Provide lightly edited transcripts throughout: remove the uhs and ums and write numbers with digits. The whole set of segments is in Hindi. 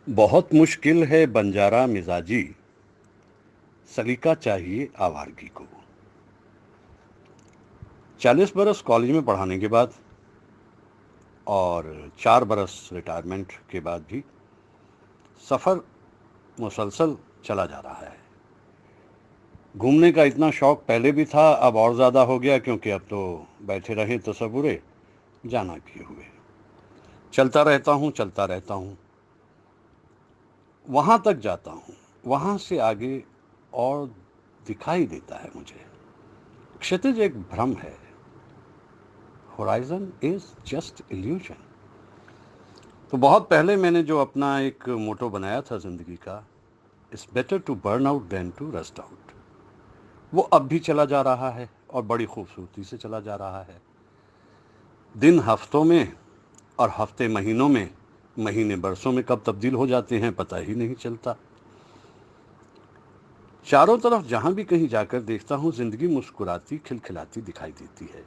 बहुत मुश्किल है बंजारा मिजाजी, सलीका चाहिए आवारगी को। 40 बरस कॉलेज में पढ़ाने के बाद और 4 बरस रिटायरमेंट के बाद भी सफ़र मुसलसल चला जा रहा है। घूमने का इतना शौक पहले भी था, अब और ज़्यादा हो गया, क्योंकि अब तो बैठे रहें तो सबूरे जाना किए हुए। चलता रहता हूँ, वहाँ तक जाता हूँ, वहाँ से आगे और दिखाई देता है मुझे। क्षितिज एक भ्रम है, होराइजन इज जस्ट इल्यूजन। तो बहुत पहले मैंने जो अपना एक मोटो बनाया था जिंदगी का, it's better to burn out than to rust out, वो अब भी चला जा रहा है और बड़ी खूबसूरती से चला जा रहा है। दिन हफ्तों में और हफ्ते महीनों में, महीने बरसों में कब तब्दील हो जाते हैं पता ही नहीं चलता। चारों तरफ जहां भी कहीं जाकर देखता हूं, जिंदगी मुस्कुराती खिलखिलाती दिखाई देती है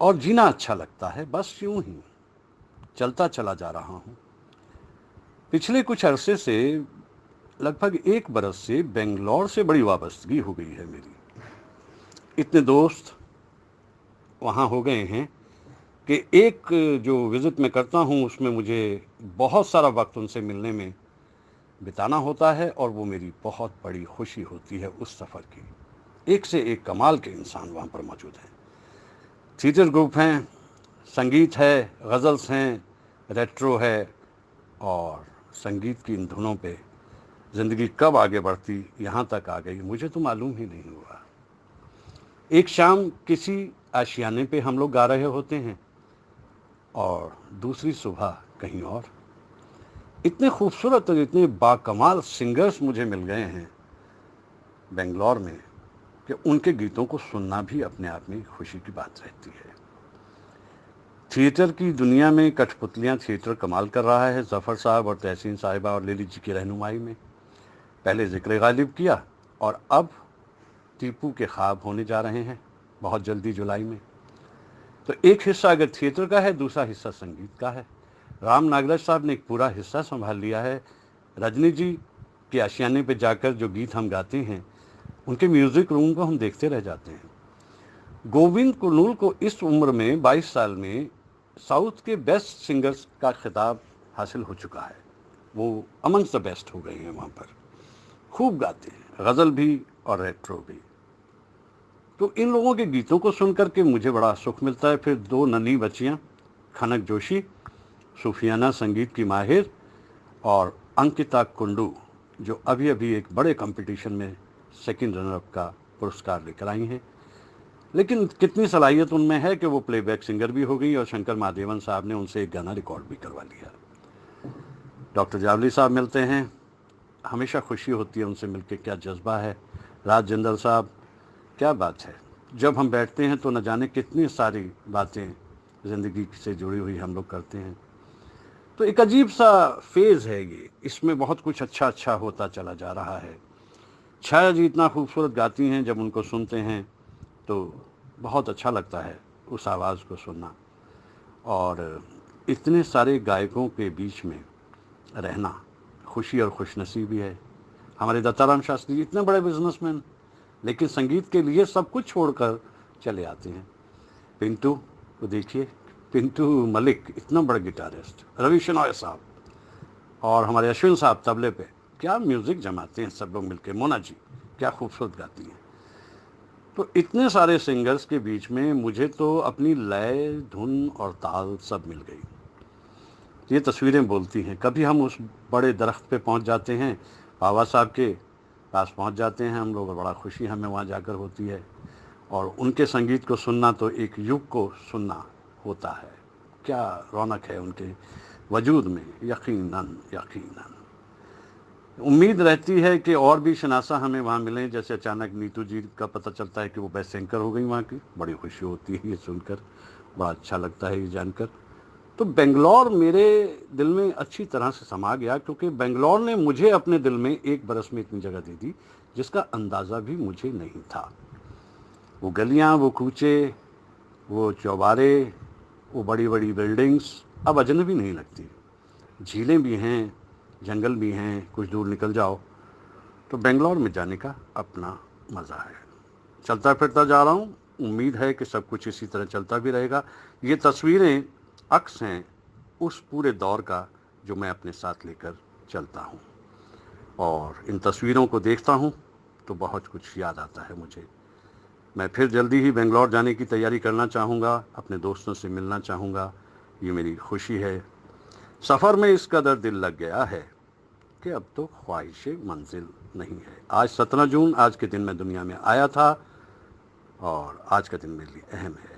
और जीना अच्छा लगता है। बस यूं ही चलता चला जा रहा हूं। पिछले कुछ अरसे से, लगभग 1 बरस से, बेंगलोर से बड़ी वाबस्तगी हो गई है मेरी। इतने दोस्त वहाँ हो गए हैं कि एक जो विज़िट मैं करता हूँ उसमें मुझे बहुत सारा वक्त उनसे मिलने में बिताना होता है और वो मेरी बहुत बड़ी खुशी होती है उस सफ़र की। एक से एक कमाल के इंसान वहाँ पर मौजूद हैं। थिएटर ग्रुप हैं, संगीत है, गज़ल्स हैं, रेट्रो है, और संगीत की इन धुनों पे ज़िंदगी कब आगे बढ़ती यहाँ तक आ गई मुझे तो मालूम ही नहीं हुआ। एक शाम किसी आशियाने पे हम लोग गा रहे होते हैं और दूसरी सुबह कहीं और। इतने खूबसूरत और इतने बाकमाल सिंगर्स मुझे मिल गए हैं बेंगलोर में कि उनके गीतों को सुनना भी अपने आप में खुशी की बात रहती है। थिएटर की दुनिया में कठपुतलियाँ थिएटर कमाल कर रहा है। ज़फ़र साहब और तहसीन साहिबा और लिली जी की रहनुमाई में पहले ज़िक्र गालिब किया और अब टीपू के ख्वाब होने जा रहे हैं बहुत जल्दी जुलाई में। तो एक हिस्सा अगर थिएटर का है, दूसरा हिस्सा संगीत का है। राम नागराज साहब ने एक पूरा हिस्सा संभाल लिया है। रजनी जी के आशियाने पे जाकर जो गीत हम गाते हैं, उनके म्यूज़िक रूम को हम देखते रह जाते हैं। गोविंद कुरनूल को इस उम्र में 22 साल में साउथ के बेस्ट सिंगर्स का खिताब हासिल हो चुका है। वो अमंग्स द बेस्ट हो गए हैं वहाँ पर, खूब गाते हैं, गज़ल भी और रेट्रो भी। तो इन लोगों के गीतों को सुनकर के मुझे बड़ा सुख मिलता है। फिर 2 नन्ही बच्चियाँ, खनक जोशी, सूफियाना संगीत की माहिर, और अंकिता कुंडू, जो अभी अभी एक बड़े कंपटीशन में सेकंड रनर अप का पुरस्कार लेकर आई हैं। लेकिन कितनी सलाहियत उनमें है कि वो प्लेबैक सिंगर भी हो गई और शंकर महादेवन साहब ने उनसे एक गाना रिकॉर्ड भी करवा लिया। डॉक्टर जावली साहब मिलते हैं, हमेशा खुशी होती है उनसे मिलकर, क्या जज्बा है। राज जिंदल साहब, क्या बात है, जब हम बैठते हैं तो न जाने कितनी सारी बातें ज़िंदगी से जुड़ी हुई हम लोग करते हैं। तो एक अजीब सा फेज़ है ये, इसमें बहुत कुछ अच्छा अच्छा होता चला जा रहा है। छाया जी इतना खूबसूरत गाती हैं, जब उनको सुनते हैं तो बहुत अच्छा लगता है उस आवाज़ को सुनना। और इतने सारे गायकों के बीच में रहना खुशी और खुशनसीबी है। हमारे दत्ताराम शास्त्री इतने बड़े बिजनेसमैन, लेकिन संगीत के लिए सब कुछ छोड़कर चले आते हैं। पिंटू को देखिए, पिंटू मलिक इतना बड़ा गिटारिस्ट, रवि शनॉय साहब और हमारे अश्विन साहब तबले पे, क्या म्यूज़िक जमाते हैं सब लोग मिलके। मोना जी क्या खूबसूरत गाती हैं। तो इतने सारे सिंगर्स के बीच में मुझे तो अपनी लय, धुन और ताल सब मिल गई। ये तस्वीरें बोलती हैं। कभी हम उस बड़े दरख्त पे पहुंच जाते हैं, बाबा साहब के पास पहुंच जाते हैं हम लोग, और बड़ा खुशी हमें वहाँ जाकर होती है। और उनके संगीत को सुनना तो एक युग को सुनना होता है। क्या रौनक है उनके वजूद में, यकीनन यकीनन। उम्मीद रहती है कि और भी शनासा हमें वहाँ मिलें। जैसे अचानक नीतू जी का पता चलता है कि वो बेस्ट एंकर हो गई वहाँ की, बड़ी खुशी होती है ये सुनकर, बड़ा अच्छा लगता है ये जानकर। तो बेंगलोर मेरे दिल में अच्छी तरह से समा गया, क्योंकि बेंगलोर ने मुझे अपने दिल में 1 बरस में इतनी जगह दे दी जिसका अंदाज़ा भी मुझे नहीं था। वो गलियाँ, वो कूचे, वो चौबारे, वो बड़ी बड़ी बिल्डिंग्स अब अजनबी नहीं लगती। झीलें भी हैं, जंगल भी हैं, कुछ दूर निकल जाओ तो बेंगलोर में जाने का अपना मज़ा है। चलता फिरता जा रहा हूँ, उम्मीद है कि सब कुछ इसी तरह चलता भी रहेगा। ये तस्वीरें अक्स हैं उस पूरे दौर का जो मैं अपने साथ लेकर चलता हूँ, और इन तस्वीरों को देखता हूँ तो बहुत कुछ याद आता है मुझे। मैं फिर जल्दी ही बेंगलोर जाने की तैयारी करना चाहूँगा, अपने दोस्तों से मिलना चाहूँगा, ये मेरी खुशी है। सफ़र में इस कदर दिल लग गया है कि अब तो ख्वाहिश मंजिल नहीं है। आज 17 जून, आज के दिन मैं दुनिया में आया था और आज का दिन मेरे लिए अहम है।